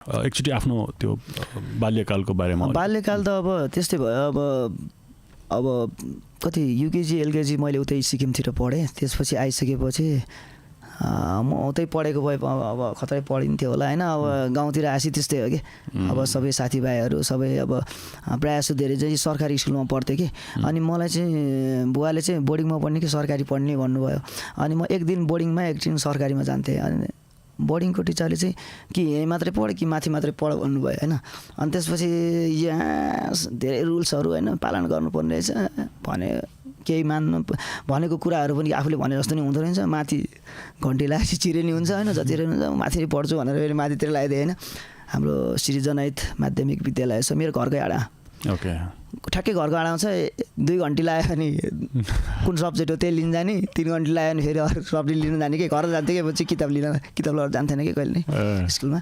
एकचोटि आफ्नो त्यो बाल्यकालको बारेमा? बाल्यकाल त अब त्यस्तै भयो। अब कति युकेजी एलकेजी मैले उतै सिक्किमतिर पढेँ। त्यसपछि आइसकेपछि म उतै पढेको भए अब खतरै पढिन्थ्यो होला होइन। अब गाउँतिर आएपछि त्यस्तै हो कि अब सबै साथीभाइहरू सबै अब प्रायः जस्तो धेरै चाहिँ सरकारी स्कुलमा पढ्थेँ कि। अनि मलाई चाहिँ बुवाले चाहिँ बोर्डिङमा पढ्ने कि सरकारी पढ्ने भन्नुभयो। अनि म एक दिन बोर्डिङमा एक दिन सरकारीमा जान्थेँ। अनि बोर्डिङको टिचरले चाहिँ कि यहीँ मात्रै पढ कि माथि मात्रै पढ भन्नुभयो होइन। अनि त्यसपछि यहाँ धेरै रुल्सहरू होइन पालन गर्नुपर्ने रहेछ भने केही मान्नु भनेको कुराहरू पनि आफूले भने जस्तो नि हुँदो रहेछ। माथि घन्टी लगाएपछि चिरेनी हुन्छ होइन, जतिरै हुन्छ माथि पढ्छु भनेर फेरि माथितिर लगाइदिएँ होइन। हाम्रो श्री जनहित माध्यमिक विद्यालय छ मेरो घरकै आडा। ओके, ठ्याक्कै घरको आडामा छ। 2 घन्टी लाग्यो भने कुन सब्जेक्ट हो त्यही लिन जाने, 3 घन्टी लाग्यो भने फेरि अरू सब्जेक्ट लिन जाने कि घर जान्थेँ कि पछि किताब लिएर जान्थेन कि कहिले नै स्कुलमा।